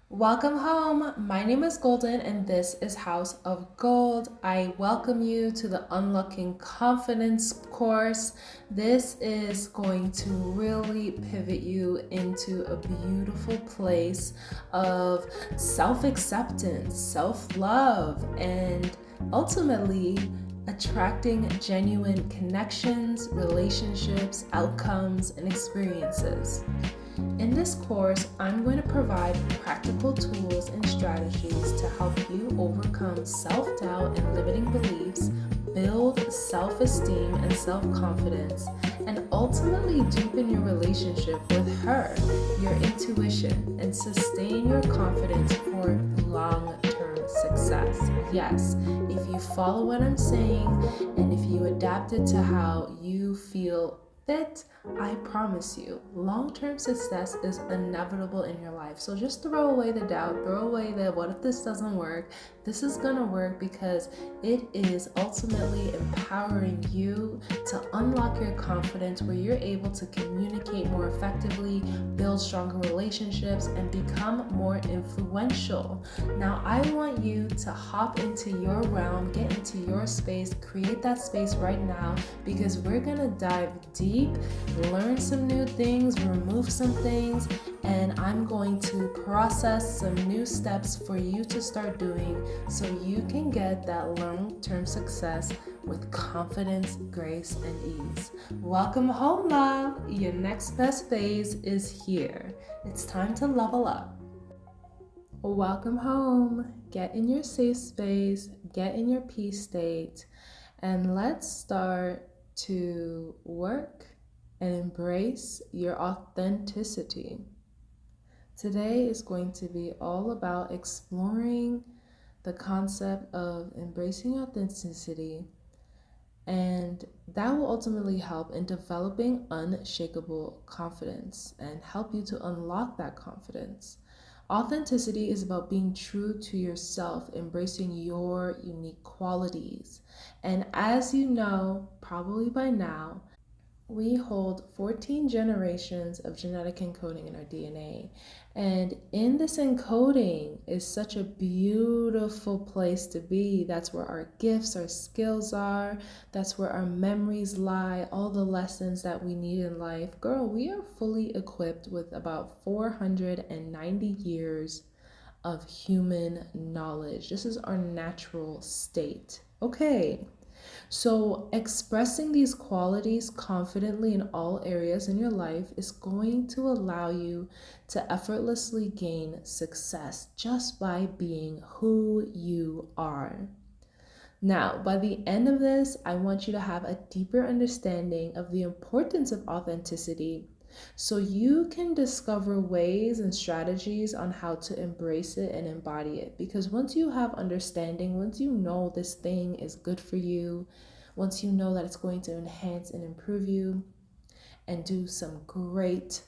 Welcome home. My name is Golden and this is House of Gold. I welcome you to the Unlocking Confidence course. This is going to really pivot you into a beautiful place of self-acceptance, self-love, and ultimately attracting genuine connections, relationships, outcomes, and experiences. In this course, I'm going to provide practical tools and strategies to help you overcome self-doubt and limiting beliefs, build self-esteem and self-confidence, and ultimately deepen your relationship with her, your intuition, and sustain your confidence for long-term success. Yes, if you follow what I'm saying and if you adapt it to how you feel fit, I promise you, long-term success is inevitable in your life. So just throw away the doubt, throw away the what if this doesn't work. This is gonna work because it is ultimately empowering you to unlock your confidence where you're able to communicate more effectively, build stronger relationships, and become more influential. Now, I want you to hop into your realm, get into your space, create that space right now because we're gonna dive deep, learn some new things, remove some things, and I'm going to process some new steps for you to start doing so you can get that long-term success with confidence, grace, and ease. Welcome home, love. Your next best phase is here. It's time to level up. Welcome home. Get in your safe space, get in your peace state, and let's start to work and embrace your authenticity. Today is going to be all about exploring the concept of embracing authenticity, and that will ultimately help in developing unshakable confidence and help you to unlock that confidence. Authenticity is about being true to yourself, embracing your unique qualities. And as you know, probably by now, we hold 14 generations of genetic encoding in our DNA. And in this encoding is such a beautiful place to be. That's where our gifts, our skills are. That's where our memories lie, all the lessons that we need in life. Girl, we are fully equipped with about 490 years of human knowledge. This is our natural state. Okay. So, expressing these qualities confidently in all areas in your life is going to allow you to effortlessly gain success just by being who you are. Now, by the end of this, I want you to have a deeper understanding of the importance of authenticity so you can discover ways and strategies on how to embrace it and embody it. Because once you have understanding, once you know this thing is good for you, once you know that it's going to enhance and improve you and do some great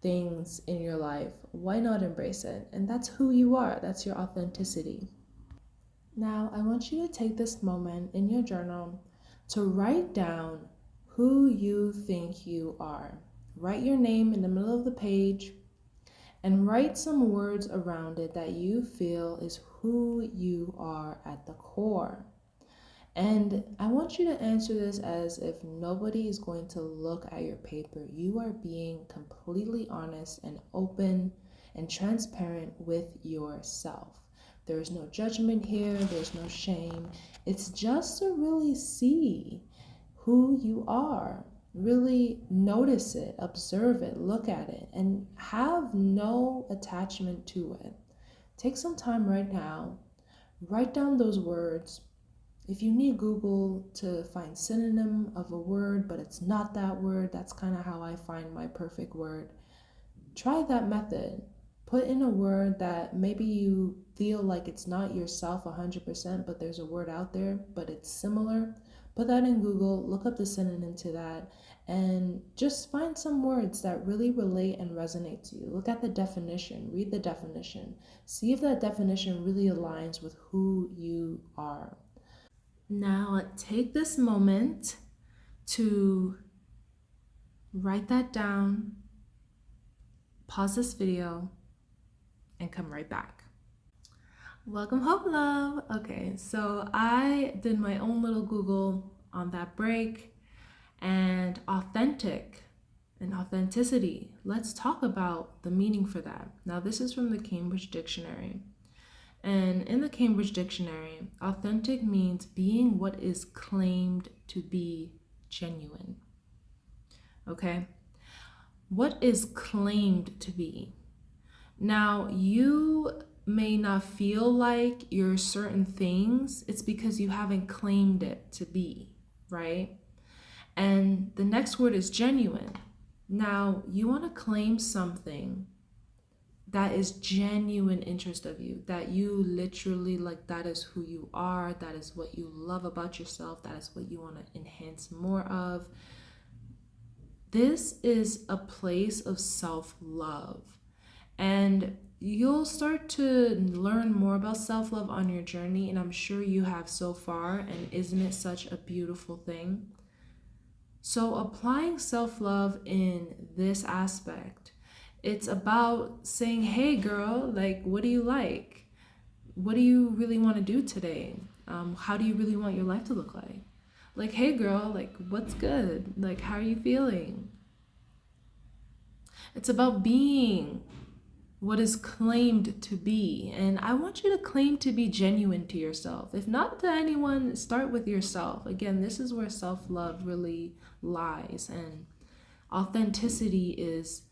things in your life, why not embrace it? And that's who you are, that's your authenticity. Now, I want you to take this moment in your journal to write down who you think you are. Write your name in the middle of the page and write some words around it that you feel is who you are at the core. And I want you to answer this as if nobody is going to look at your paper. You are being completely honest and open and transparent with yourself. There's no judgment here, there's no shame. It's just to really see who you are. Really notice it, observe it, look at it, and have no attachment to it. Take some time right now, write down those words. If you need Google to find synonym of a word, but it's not that word, that's kind of how I find my perfect word. Try that method. Put in a word that maybe you feel like it's not yourself 100%, but there's a word out there, but it's similar. Put that in Google, look up the synonym to that, and just find some words that really relate and resonate to you. Look at the definition, read the definition. See if that definition really aligns with who you are. Now, take this moment to write that down, pause this video, and and come right back. Welcome, Hope Love. Okay, so I did my own little Google on that break, and authentic and authenticity. Let's talk about the meaning for that. Now, this is from the Cambridge Dictionary. And in the Cambridge Dictionary, authentic means being what is claimed to be genuine. Okay? What is claimed to be? Now, you may not feel like you're certain things. It's because you haven't claimed it to be, right? And the next word is genuine. Now, you want to claim something that is genuine interest of you, that you literally like, that is who you are, that is what you love about yourself, that is what you want to enhance more of. This is a place of self-love, and you'll start to learn more about self-love on your journey, and I'm sure you have so far, and isn't it such a beautiful thing? So applying self-love in this aspect, it's about saying, hey girl, like, what do you like? What do you really want to do today? How do you really want your life to look like? Like, hey girl, like, what's good? Like, how are you feeling? It's about being what is claimed to be. And I want you to claim to be genuine to yourself. If not to anyone, start with yourself. Again, this is where self-love really lies. And authenticity is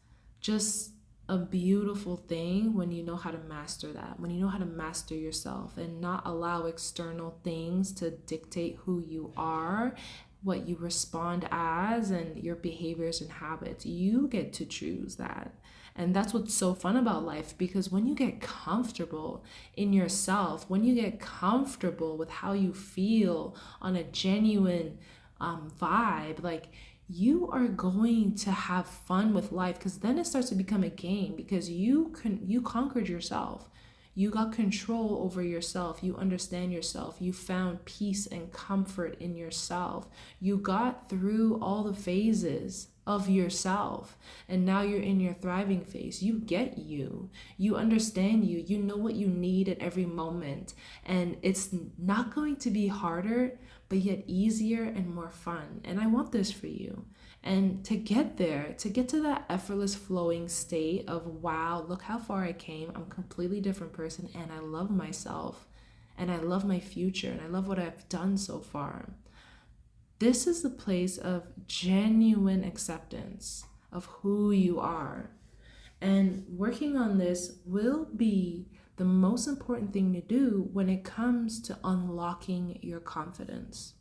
just a beautiful thing when you know how to master that, when you know how to master yourself and not allow external things to dictate who you are, what you respond as, and your behaviors and habits. You get to choose that. And that's what's so fun about life, because when you get comfortable in yourself, when you get comfortable with how you feel on a genuine vibe, like, you are going to have fun with life, because then it starts to become a game, because you conquered yourself. You got control over yourself. You understand yourself. You found peace and comfort in yourself. You got through all the phases of yourself, and now you're in your thriving phase. You get you. You understand you. You know what you need at every moment, and it's not going to be harder, but yet easier and more fun. And I want this for you. And to get there, to get to that effortless flowing state of, wow, look how far I came. I'm a completely different person, and I love myself, and I love my future, and I love what I've done so far. This is the place of genuine acceptance of who you are. And working on this will be the most important thing to do when it comes to unlocking your confidence.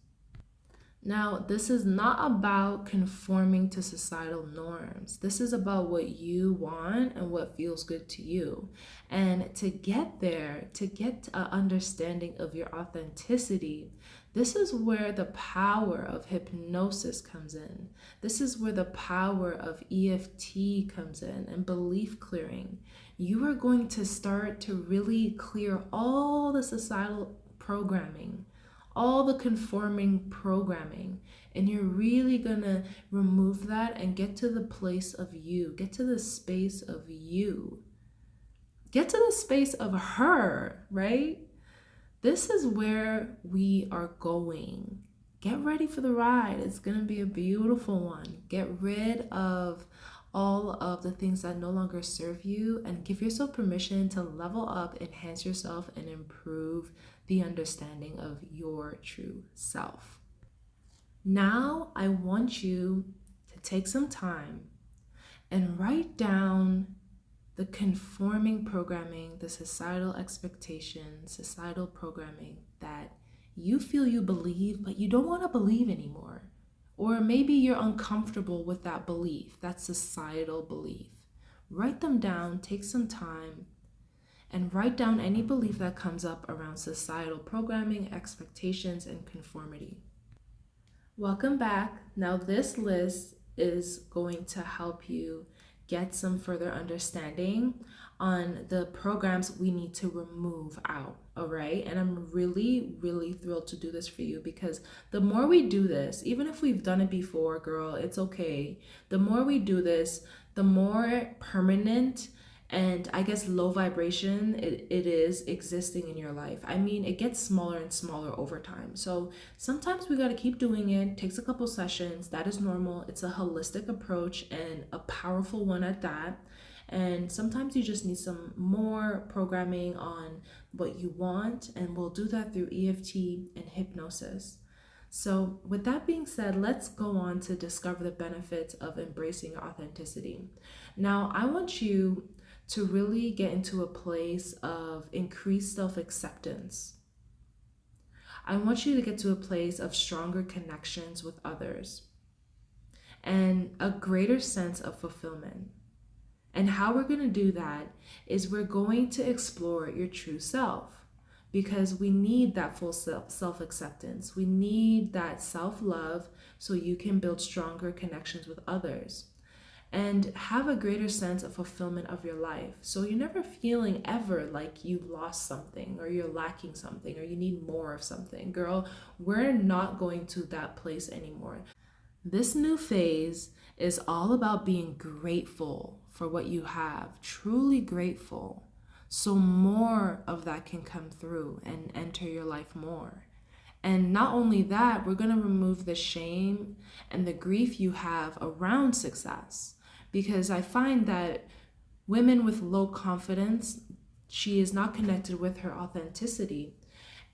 Now, this is not about conforming to societal norms. This is about what you want and what feels good to you. And to get there, to get an understanding of your authenticity, this is where the power of hypnosis comes in. This is where the power of EFT comes in, and belief clearing. You are going to start to really clear all the societal programming, all the conforming programming, and you're really gonna remove that and get to the place of you, get to the space of you, get to the space of her, right? This is where we are going. Get ready for the ride. It's gonna be a beautiful one. Get rid of all of the things that no longer serve you, and give yourself permission to level up, enhance yourself, and improve the understanding of your true self. Now, I want you to take some time and write down the conforming programming, the societal expectations, societal programming that you feel you believe, but you don't want to believe anymore. Or maybe you're uncomfortable with that belief, that societal belief. Write them down, take some time, and write down any belief that comes up around societal programming, expectations, and conformity. Welcome back. Now, this list is going to help you get some further understanding on the programs we need to remove out, all right? And I'm really, really thrilled to do this for you, because the more we do this, even if we've done it before, girl, it's okay. The more we do this, the more permanent And I guess low vibration, it is existing in your life. I mean, it gets smaller and smaller over time. So sometimes we got to keep doing it. It takes a couple sessions. That is normal. It's a holistic approach and a powerful one at that. And sometimes you just need some more programming on what you want. And we'll do that through EFT and hypnosis. So, with that being said, let's go on to discover the benefits of embracing your authenticity. Now, I want you to really get into a place of increased self acceptance. I want you to get to a place of stronger connections with others and a greater sense of fulfillment. And how we're going to do that is we're going to explore your true self, because we need that full self acceptance. We need that self love so you can build stronger connections with others and have a greater sense of fulfillment of your life. So you're never feeling ever like you've lost something or you're lacking something or you need more of something. Girl, we're not going to that place anymore. This new phase is all about being grateful for what you have, truly grateful. So more of that can come through and enter your life more. And not only that, we're going to remove the shame and the grief you have around success. Because I find that women with low confidence, she is not connected with her authenticity.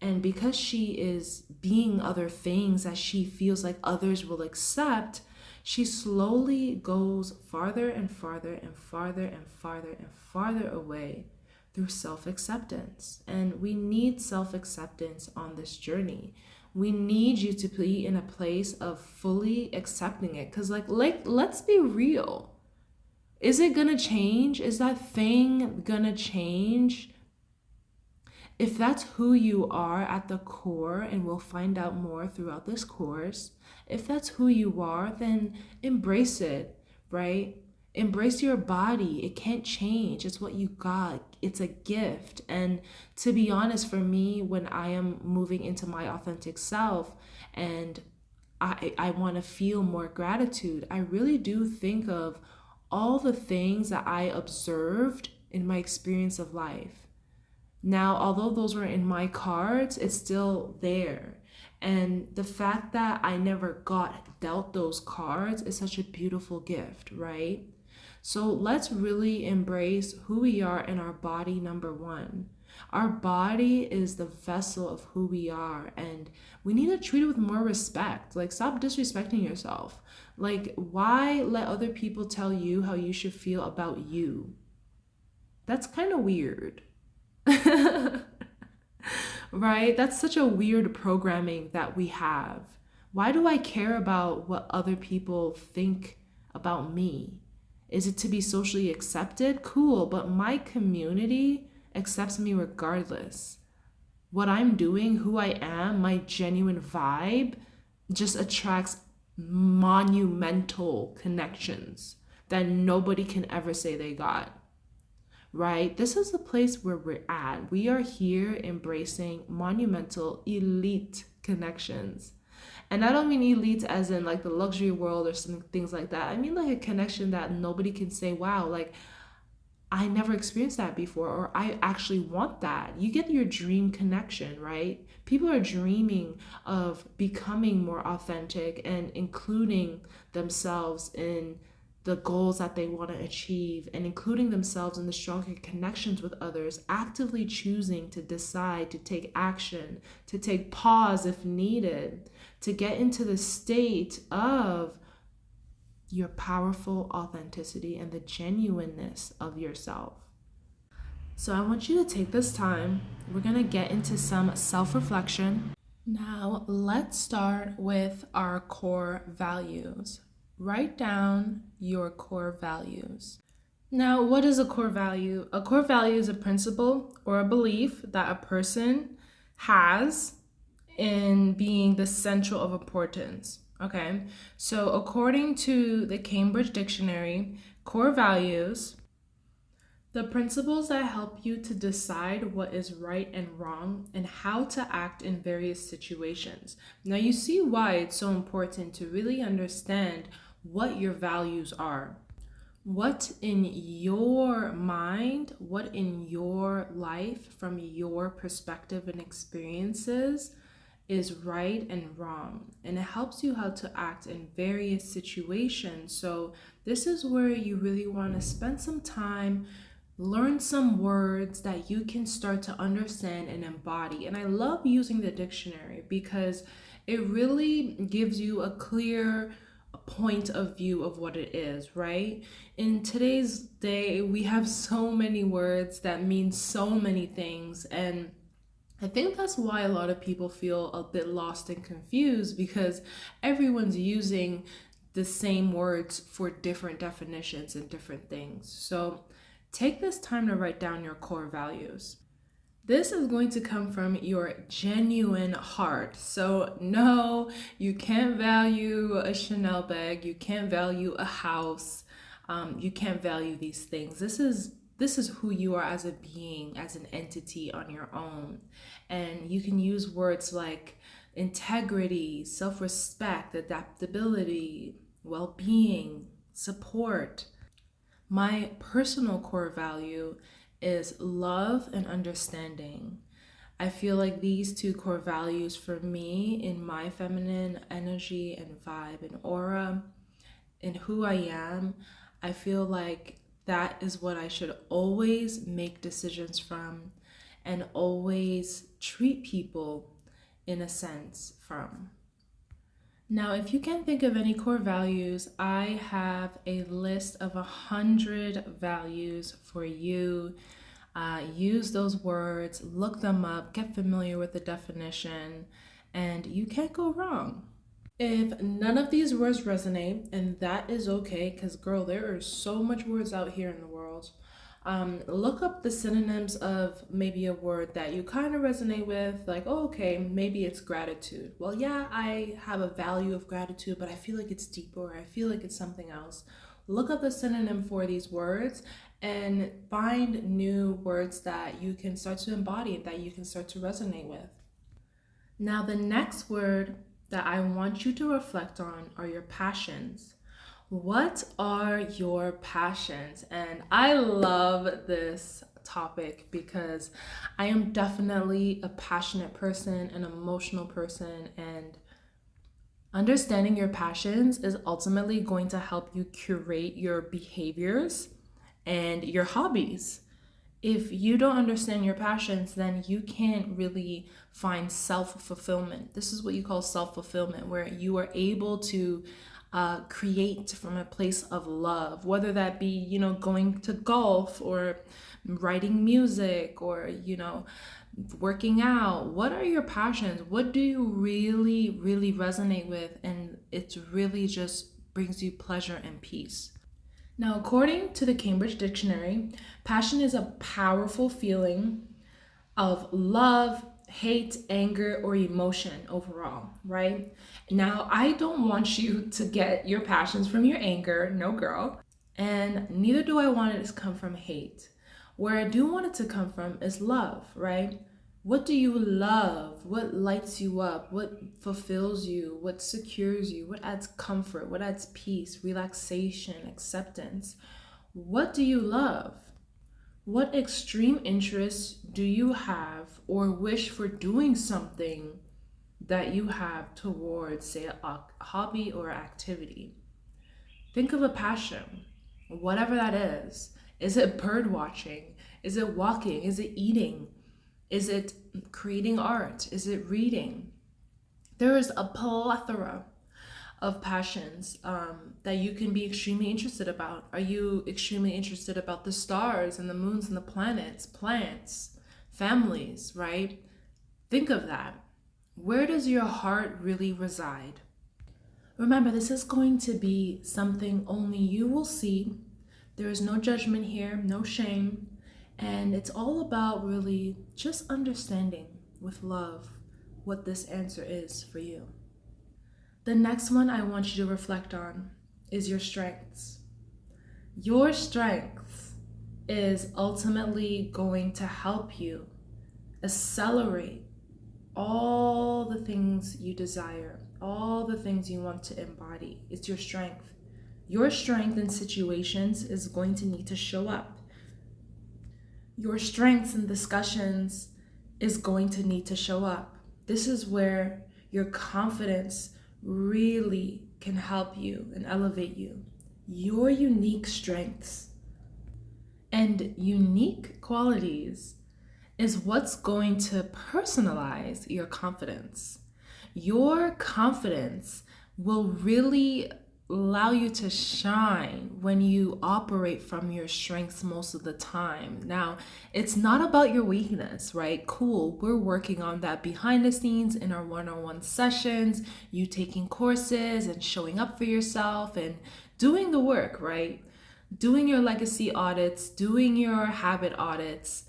And because she is being other things that she feels like others will accept, she slowly goes farther and farther and farther and farther and farther away through self-acceptance. And we need self-acceptance on this journey. We need you to be in a place of fully accepting it. Because like let's be real. Is it gonna change? Is that thing gonna change? If that's who you are at the core, and we'll find out more throughout this course, if that's who you are, then embrace it, right? Embrace your body. It can't change. It's what you got. It's a gift. And to be honest, for me, when I am moving into my authentic self and I want to feel more gratitude, I really do think of all the things that I observed in my experience of life. Now, although those were in my cards, it's still there. And the fact that I never got dealt those cards is such a beautiful gift, right? So let's really embrace who we are in our body, number one. Our body is the vessel of who we are, and we need to treat it with more respect. Like, stop disrespecting yourself. Like, why let other people tell you how you should feel about you? That's kind of weird. Right? That's such a weird programming that we have. Why do I care about what other people think about me? Is it to be socially accepted? Cool, but my community accepts me regardless. What I'm doing, who I am, my genuine vibe just attracts monumental connections that nobody can ever say they got. Right? This is the place where we're at. We are here embracing monumental elite connections. And I don't mean elite as in like the luxury world or some things like that. I mean like a connection that nobody can say, wow, like I never experienced that before, or I actually want that. You get your dream connection, right? People are dreaming of becoming more authentic and including themselves in the goals that they want to achieve and including themselves in the stronger connections with others, actively choosing to decide to take action, to take pause if needed, to get into the state of your powerful authenticity and the genuineness of yourself. So I want you to take this time. We're going to get into some self-reflection. Now, let's start with our core values. Write down your core values. Now, what is a core value? A core value is a principle or a belief that a person has in being the central of importance. Okay, so according to the Cambridge Dictionary, core values, the principles that help you to decide what is right and wrong and how to act in various situations. Now you see why it's so important to really understand what your values are. What in your mind, what in your life, from your perspective and experiences, is right and wrong, and it helps you how to act in various situations. So this is where you really want to spend some time, learn some words that you can start to understand and embody. And I love using the dictionary because it really gives you a clear point of view of what it is, right? In today's day, we have so many words that mean so many things, and I think that's why a lot of people feel a bit lost and confused, because everyone's using the same words for different definitions and different things. So take this time to write down your core values. This is going to come from your genuine heart. So, no, you can't value a Chanel bag, you can't value a house, you can't value these things. This is who you are as a being, as an entity on your own. And you can use words like integrity, self-respect, adaptability, well-being, support. My personal core value is love and understanding. I feel like these two core values for me in my feminine energy and vibe and aura and who I am, I feel like that is what I should always make decisions from and always treat people in a sense from. Now, if you can think of any core values, I have a list of 100 values for you. Use those words, look them up, get familiar with the definition, and you can't go wrong. If none of these words resonate, and that is okay, because girl, there are so much words out here in the world. Look up the synonyms of maybe a word that you kind of resonate with, like, oh, okay, maybe it's gratitude. Well, yeah, I have a value of gratitude, but I feel like it's deeper, or I feel like it's something else. Look up the synonym for these words and find new words that you can start to embody, that you can start to resonate with. Now, the next word that I want you to reflect on are your passions. What are your passions? And I love this topic because I am definitely a passionate person, an emotional person, and understanding your passions is ultimately going to help you curate your behaviors and your hobbies. If you don't understand your passions, then you can't really find self fulfillment. This is what you call self fulfillment, where you are able to create from a place of love, whether that be, going to golf or writing music or, working out. What are your passions? What do you really, really resonate with? And it really just brings you pleasure and peace. Now, according to the Cambridge Dictionary, passion is a powerful feeling of love, hate, anger, or emotion overall, right? Now, I don't want you to get your passions from your anger, no girl, and neither do I want it to come from hate. Where I do want it to come from is love, right? What do you love? What lights you up? What fulfills you? What secures you? What adds comfort? What adds peace, relaxation, acceptance? What do you love? What extreme interests do you have or wish for doing something that you have towards, say, a hobby or activity? Think of a passion, whatever that is. Is it bird watching? Is it walking? Is it eating? Is it creating art? Is it reading? There is a plethora of passions that you can be extremely interested about. Are you extremely interested about the stars and the moons and the planets, plants, families, right? Think of that. Where does your heart really reside? Remember, this is going to be something only you will see. There is no judgment here, no shame. And it's all about really just understanding with love what this answer is for you. The next one I want you to reflect on is your strengths. Your strengths is ultimately going to help you accelerate all the things you desire, all the things you want to embody. It's your strength. Your strength in situations is going to need to show up. Your strengths in discussions is going to need to show up. This is where your confidence really can help you and elevate you. Your unique strengths and unique qualities is what's going to personalize your confidence. Your confidence will really allow you to shine when you operate from your strengths most of the time. Now, it's not about your weakness, right? Cool. We're working on that behind the scenes in our one-on-one sessions, you taking courses and showing up for yourself and doing the work, right? Doing your legacy audits, doing your habit audits,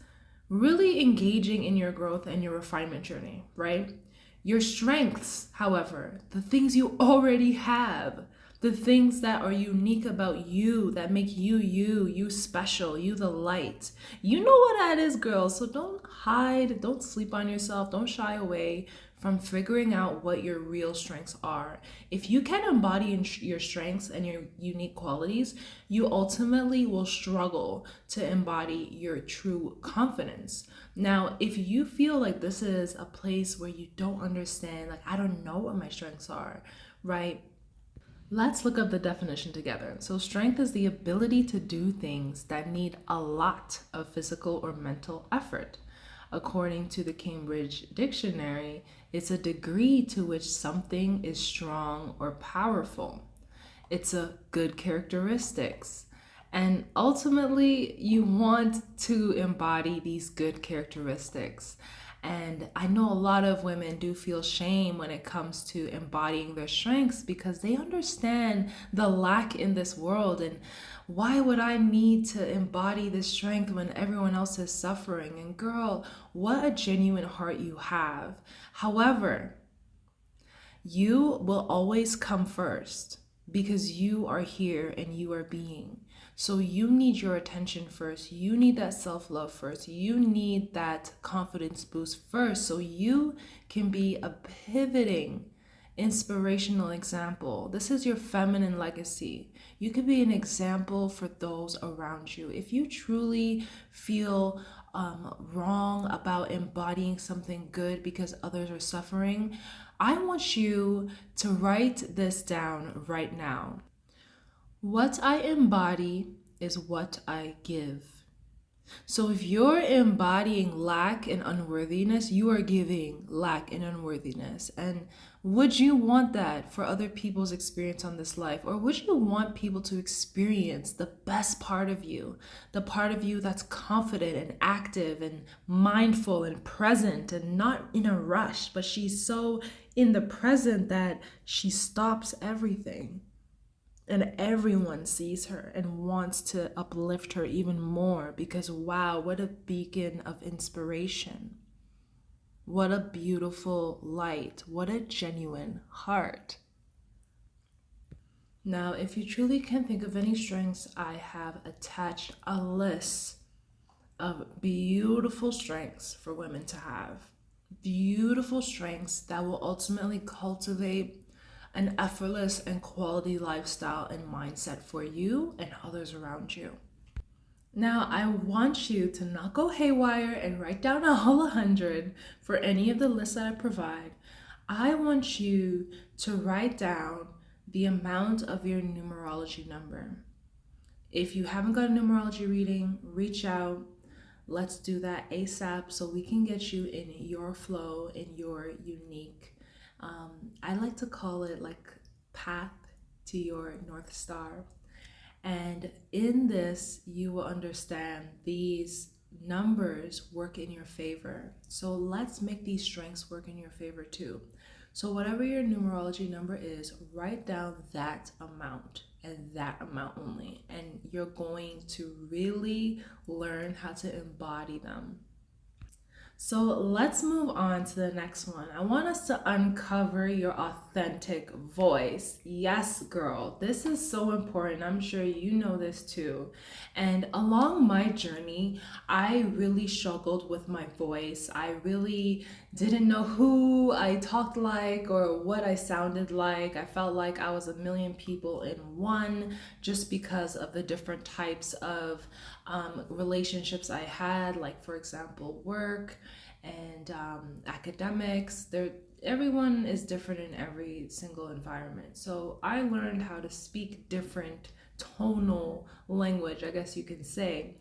really engaging in your growth and your refinement journey, right? Your strengths, however, the things you already have, the things that are unique about you, that make you you, you special, you the light. You know what that is, girls. So don't hide, don't sleep on yourself, don't shy away from figuring out what your real strengths are. If you can embody your strengths and your unique qualities, you ultimately will struggle to embody your true confidence. Now, if you feel like this is a place where you don't understand, like, I don't know what my strengths are, right? Let's look up the definition together. So, strength is the ability to do things that need a lot of physical or mental effort. According to the Cambridge Dictionary, it's a degree to which something is strong or powerful. It's a good characteristics. And ultimately, you want to embody these good characteristics. And I know a lot of women do feel shame when it comes to embodying their strengths because they understand the lack in this world. And why would I need to embody this strength when everyone else is suffering? And girl, what a genuine heart you have. However, you will always come first because you are here and you are being. So you need your attention first. You need that self-love first. You need that confidence boost first so you can be a pivoting inspirational example. This is your feminine legacy. You could be an example for those around you. If you truly feel wrong about embodying something good because others are suffering, I want you to write this down right now. What I embody is what I give. So if you're embodying lack and unworthiness, you are giving lack and unworthiness. And would you want that for other people's experience on this life? Or would you want people to experience the best part of you, the part of you that's confident and active and mindful and present and not in a rush, but she's so in the present that she stops everything? And everyone sees her and wants to uplift her even more because, wow, what a beacon of inspiration. What a beautiful light. What a genuine heart. Now, if you truly can think of any strengths, I have attached a list of beautiful strengths for women to have. Beautiful strengths that will ultimately cultivate an effortless and quality lifestyle and mindset for you and others around you. Now, I want you to not go haywire and write down all 100 for any of the lists that I provide. I want you to write down the amount of your numerology number. If you haven't got a numerology reading, reach out. Let's do that ASAP so we can get you in your flow, in your unique I like to call it like path to your North Star. And in this, you will understand these numbers work in your favor. So let's make these strengths work in your favor too. So whatever your numerology number is, write down that amount and that amount only. And you're going to really learn how to embody them. So let's move on to the next one. I want us to uncover your authentic voice. Yes, girl, this is so important. I'm sure you know this too. And along my journey, I really struggled with my voice. I really didn't know who I talked like or what I sounded like. I felt like I was a million people in one just because of the different types of relationships I had, like, for example, work and academics. Everyone is different in every single environment. So I learned how to speak different tonal language, I guess you can say.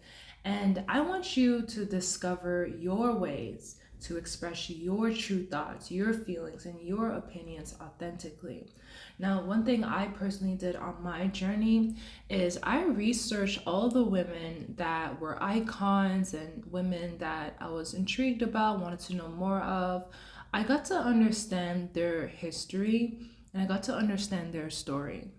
And I want you to discover your ways to express your true thoughts, your feelings, and your opinions authentically. Now, one thing I personally did on my journey is I researched all the women that were icons and women that I was intrigued about, wanted to know more of. I got to understand their history and I got to understand their story.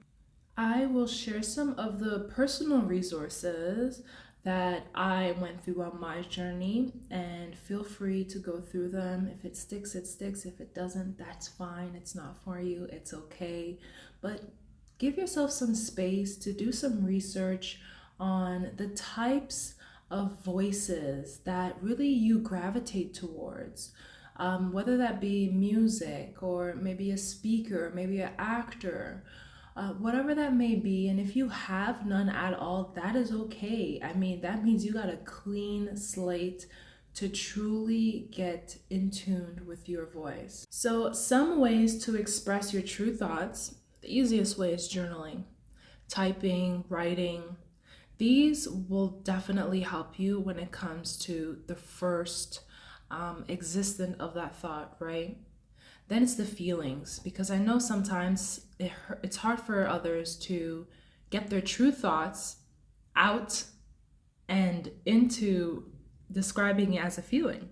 I will share some of the personal resources that I went through on my journey, and feel free to go through them. If it sticks, it sticks. If it doesn't, that's fine. It's not for you. It's okay. But give yourself some space to do some research on the types of voices that really you gravitate towards. Whether that be music or maybe a speaker, maybe an actor, whatever that may be. And if you have none at all, that is okay. I mean, that means you got a clean slate to truly get in tune with your voice. So, some ways to express your true thoughts: the easiest way is journaling, typing, writing. These will definitely help you when it comes to the first existence of that thought, right? Then it's the feelings, because I know sometimes it's hard for others to get their true thoughts out and into describing it as a feeling.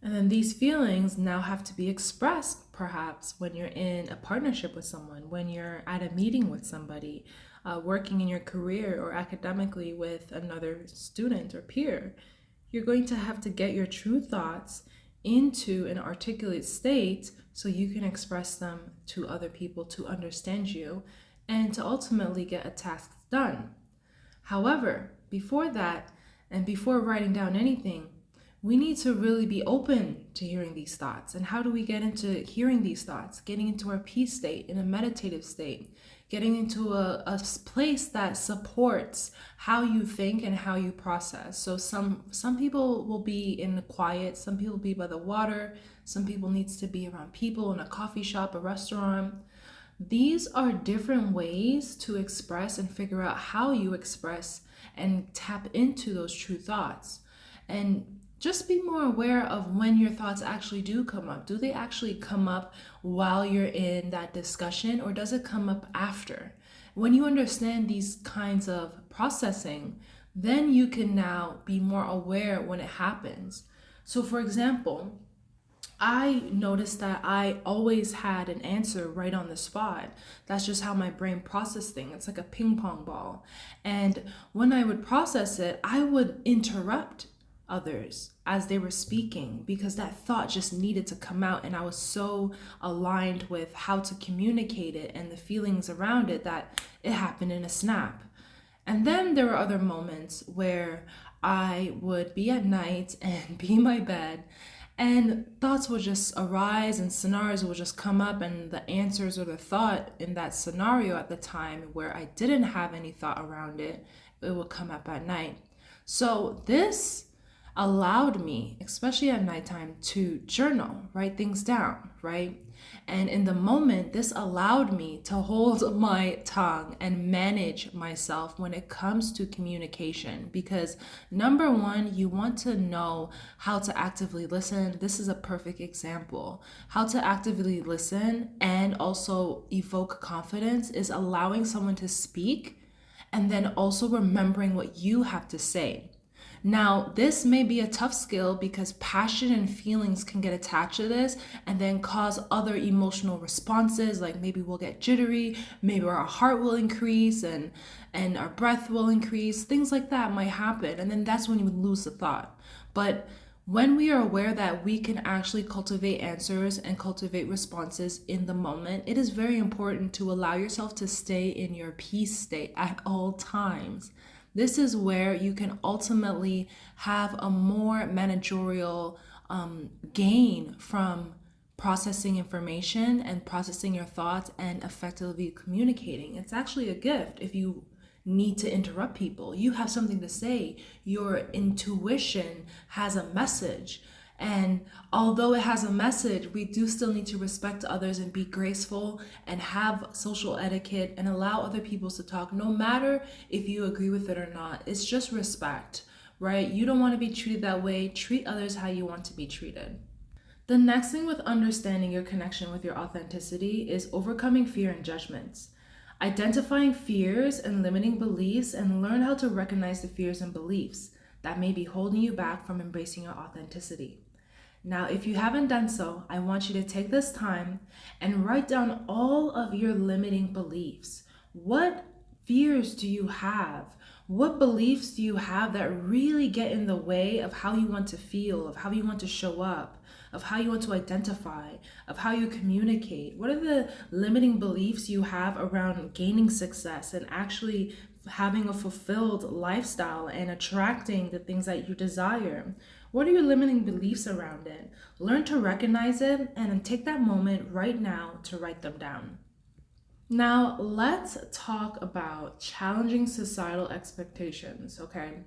And then these feelings now have to be expressed, perhaps when you're in a partnership with someone, when you're at a meeting with somebody, working in your career or academically with another student or peer. You're going to have to get your true thoughts into an articulate state so you can express them to other people to understand you and to ultimately get a task done. However, before that, and before writing down anything, we need to really be open to hearing these thoughts. And how do we get into hearing these thoughts? Getting into our peace state, in a meditative state, getting into a place that supports how you think and how you process. So some people will be in the quiet, some people will be by the water, some people needs to be around people in a coffee shop, a restaurant. These are different ways to express and figure out how you express and tap into those true thoughts. And just be more aware of when your thoughts actually do come up. Do they actually come up while you're in that discussion, or does it come up after? When you understand these kinds of processing, then you can now be more aware when it happens. So, for example, I noticed that I always had an answer right on the spot. That's just how my brain processed things. It's like a ping pong ball. And when I would process it, I would interrupt others as they were speaking because that thought just needed to come out, and I was so aligned with how to communicate it and the feelings around it that it happened in a snap. And then there were other moments where I would be at night and be in my bed, and thoughts would just arise and scenarios would just come up, and the answers or the thought in that scenario at the time where I didn't have any thought around it, it would come up at night. So this allowed me, especially at nighttime, to journal, write things down, right? And in the moment, this allowed me to hold my tongue and manage myself when it comes to communication. Because number one, you want to know how to actively listen. This is a perfect example. How to actively listen and also evoke confidence is allowing someone to speak and then also remembering what you have to say. Now, this may be a tough skill because passion and feelings can get attached to this and then cause other emotional responses, like maybe we'll get jittery, maybe our heart will increase and our breath will increase. Things like that might happen, and then that's when you would lose the thought. But When we are aware that we can actually cultivate answers and cultivate responses in the moment, it is very important to allow yourself to stay in your peace state at all times. This is where you can ultimately have a more managerial gain from processing information and processing your thoughts and effectively communicating. It's actually a gift if you need to interrupt people. You have something to say. Your intuition has a message. And although it has a message, we do still need to respect others and be graceful and have social etiquette and allow other people to talk, no matter if you agree with it or not. It's just respect, right? You don't want to be treated that way. Treat others how you want to be treated. The next thing with understanding your connection with your authenticity is overcoming fear and judgments. Identifying fears and limiting beliefs, and learn how to recognize the fears and beliefs that may be holding you back from embracing your authenticity. Now, if you haven't done so, I want you to take this time and write down all of your limiting beliefs. What fears do you have? What beliefs do you have that really get in the way of how you want to feel, of how you want to show up, of how you want to identify, of how you communicate? What are the limiting beliefs you have around gaining success and actually having a fulfilled lifestyle and attracting the things that you desire? What are your limiting beliefs around it? Learn to recognize it and then take that moment right now to write them down. Now, let's talk about challenging societal expectations, okay?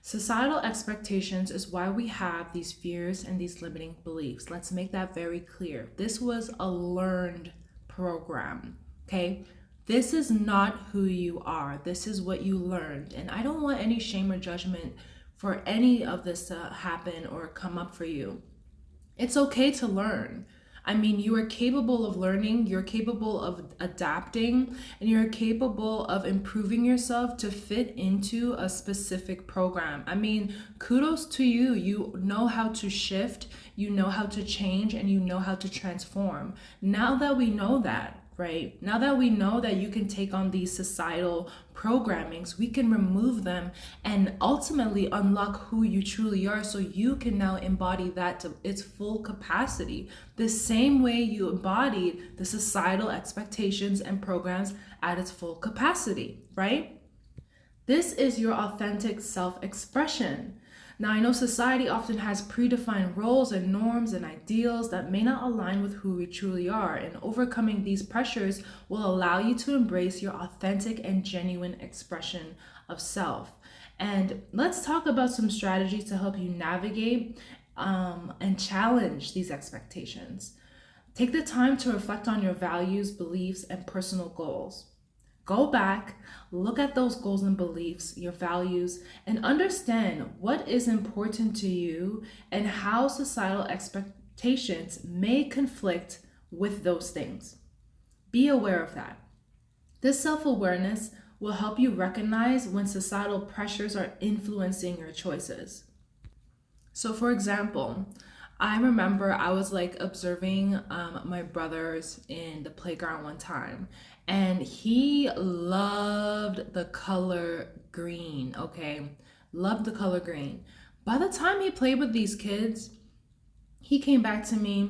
Societal expectations is why we have these fears and these limiting beliefs. Let's make that very clear. This was a learned program, okay? This is not who you are. This is what you learned. And I don't want any shame or judgment for any of this to happen or come up for you. It's okay to learn. I mean, you are capable of learning, you're capable of adapting, and you're capable of improving yourself to fit into a specific program. I mean, kudos to you. You know how to shift, you know how to change, and you know how to transform. Now that we know that, right? Now that we know that you can take on these societal programmings, we can remove them and ultimately unlock who you truly are, so you can now embody that to its full capacity, the same way you embodied the societal expectations and programs at its full capacity, right? This is your authentic self-expression. Now, I know society often has predefined roles and norms and ideals that may not align with who we truly are, and overcoming these pressures will allow you to embrace your authentic and genuine expression of self. And let's talk about some strategies to help you navigate and challenge these expectations. Take the time to reflect on your values, beliefs, and personal goals. Go back, look at those goals and beliefs, your values, and understand what is important to you and how societal expectations may conflict with those things. Be aware of that. This self-awareness will help you recognize when societal pressures are influencing your choices. So, for example, I remember I was like observing my brothers in the playground one time, and he loved the color green, okay? Loved the color green. By the time he played with these kids, he came back to me,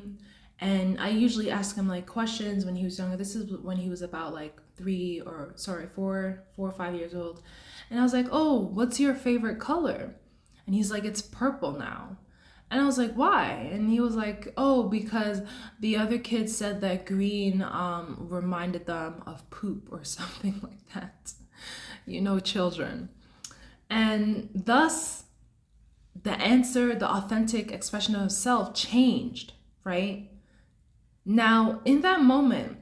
and I usually ask him like questions when he was younger. This is when he was about like 4 or 5 years old. And I was like, "Oh, what's your favorite color?" And he's like, "It's purple now." And I was like, "Why?" And he was like, "Oh, because the other kids said that green reminded them of poop or something like that." You know, children. And thus, the answer, the authentic expression of self changed, right? Now, in that moment,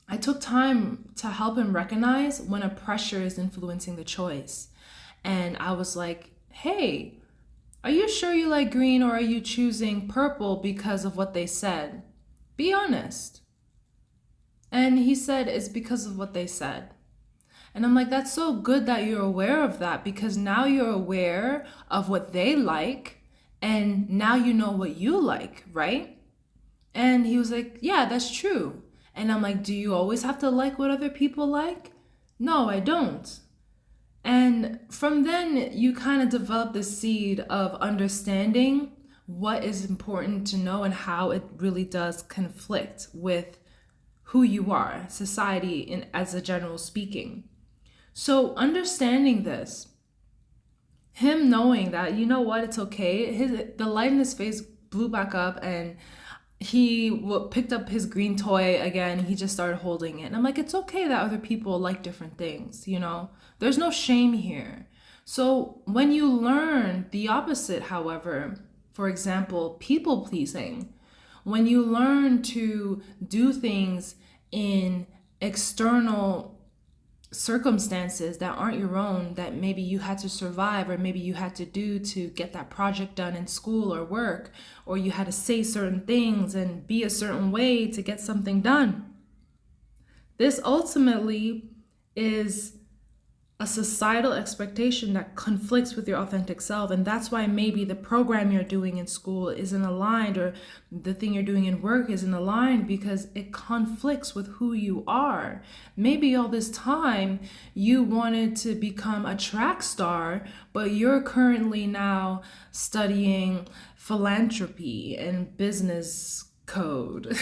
I took time to help him recognize when a pressure is influencing the choice. And I was like, "Hey, are you sure you like green, or are you choosing purple because of what they said? Be honest." And he said, "It's because of what they said." And I'm like, "That's so good that you're aware of that, because now you're aware of what they like, and now you know what you like, right?" And he was like, "Yeah, that's true." And I'm like, "Do you always have to like what other people like?" "No, I don't." And from then, you kind of develop the seed of understanding what is important to know and how it really does conflict with who you are, society in as a general speaking. So understanding this, him knowing that, you know what, it's okay. The light in his face blew back up, and he picked up his green toy again. He just started holding it. And I'm like, it's okay that other people like different things, you know? There's no shame here. So when you learn the opposite, however, for example, people pleasing, when you learn to do things in external circumstances that aren't your own, that maybe you had to survive, or maybe you had to do to get that project done in school or work, or you had to say certain things and be a certain way to get something done. This ultimately is a societal expectation that conflicts with your authentic self. And that's why maybe the program you're doing in school isn't aligned, or the thing you're doing in work isn't aligned, because it conflicts with who you are. Maybe all this time you wanted to become a track star, but you're currently now studying philanthropy and business code.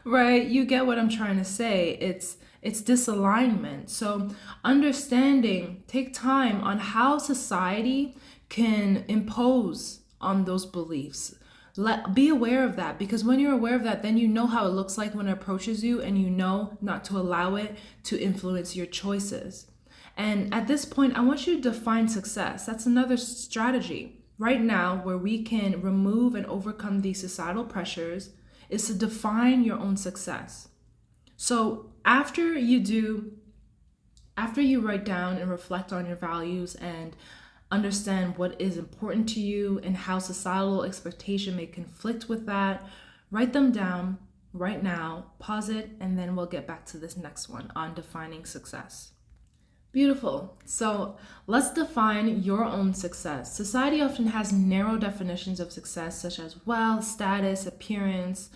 Right? You get what I'm trying to say. It's disalignment. So understanding, take time on how society can impose on those beliefs. Be aware of that, because when you're aware of that, then you know how it looks like when it approaches you, and you know not to allow it to influence your choices. And at this point, I want you to define success. That's another strategy. Right now, where we can remove and overcome these societal pressures, is to define your own success. So after you write down and reflect on your values and understand what is important to you and how societal expectation may conflict with that, write them down right now, pause it, and then we'll get back to this next one on defining success. Beautiful. So let's define your own success. Society often has narrow definitions of success, such as wealth, status, appearance,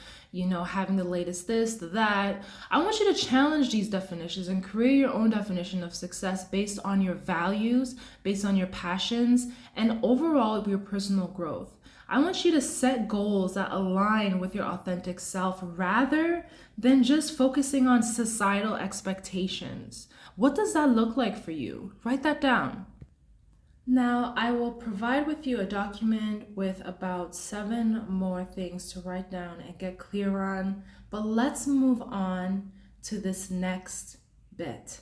having the latest this, the that. I want you to challenge these definitions and create your own definition of success based on your values, based on your passions, and overall your personal growth. I want you to set goals that align with your authentic self rather than just focusing on societal expectations. What does that look like for you? Write that down. Now, I will provide with you a document with about 7 more things to write down and get clear on, but let's move on to this next bit.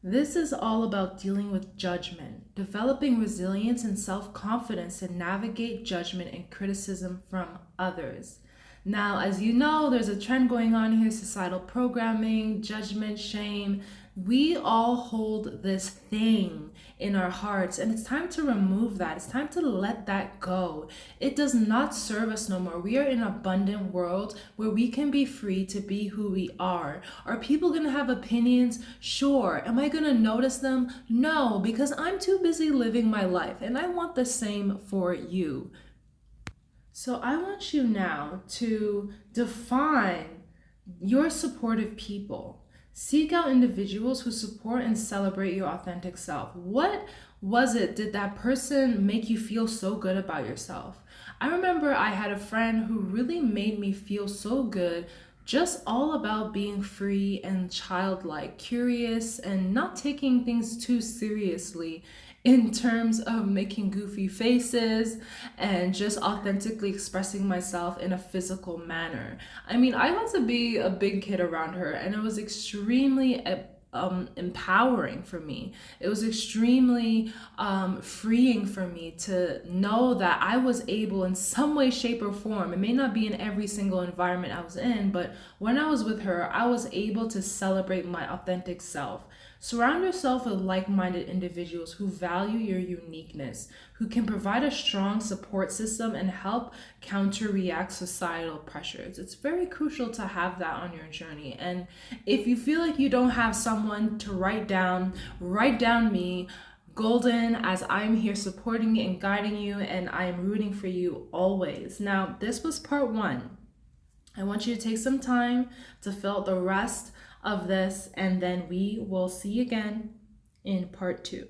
This is all about dealing with judgment, developing resilience and self-confidence to navigate judgment and criticism from others. Now, as you know, there's a trend going on here, societal programming, judgment, shame. We all hold this thing in our hearts, and it's time to remove that. It's time to let that go. It does not serve us no more. We are in an abundant world where we can be free to be who we are. Are people going to have opinions? Sure. Am I going to notice them? No, because I'm too busy living my life, and I want the same for you. So I want you now to define your supportive people. Seek out individuals who support and celebrate your authentic self. What did that person make you feel so good about yourself? I remember I had a friend who really made me feel so good, just all about being free and childlike, curious, and not taking things too seriously in terms of making goofy faces and just authentically expressing myself in a physical manner. I mean, I got to be a big kid around her, and it was extremely empowering for me. It was extremely freeing for me to know that I was able in some way, shape, or form. It may not be in every single environment I was in, but when I was with her, I was able to celebrate my authentic self. Surround yourself with like-minded individuals who value your uniqueness, who can provide a strong support system and help counter-react societal pressures. It's very crucial to have that on your journey. And if you feel like you don't have someone to write down me, Golden, as I'm here supporting you and guiding you, and I am rooting for you always. Now, this was part 1. I want you to take some time to fill out the rest of this, and then we will see you again in part 2.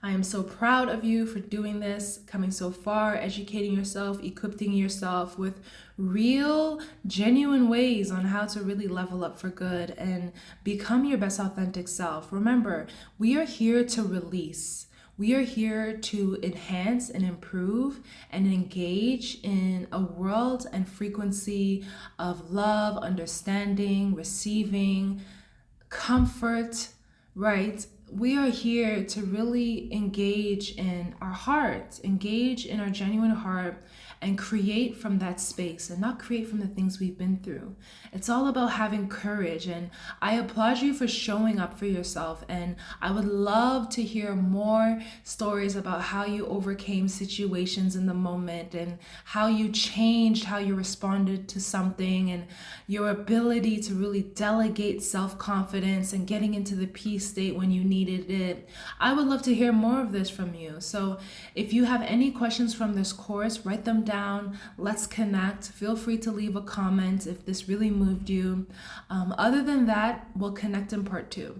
I am so proud of you for doing this, coming so far, educating yourself, equipping yourself with real, genuine ways on how to really level up for good and become your best authentic self. Remember, we are here to release. We are here to enhance and improve and engage in a world and frequency of love, understanding, receiving, comfort, right? We are here to really engage in our heart, engage in our genuine heart, and create from that space and not create from the things we've been through. It's all about having courage, and I applaud you for showing up for yourself. And I would love to hear more stories about how you overcame situations in the moment and how you changed, how you responded to something, and your ability to really delegate self-confidence and getting into the peace state when you needed it. I would love to hear more of this from you. So if you have any questions from this course, write them down. Let's connect. Feel free to leave a comment if this really moved you. Other than that, we'll connect in part 2.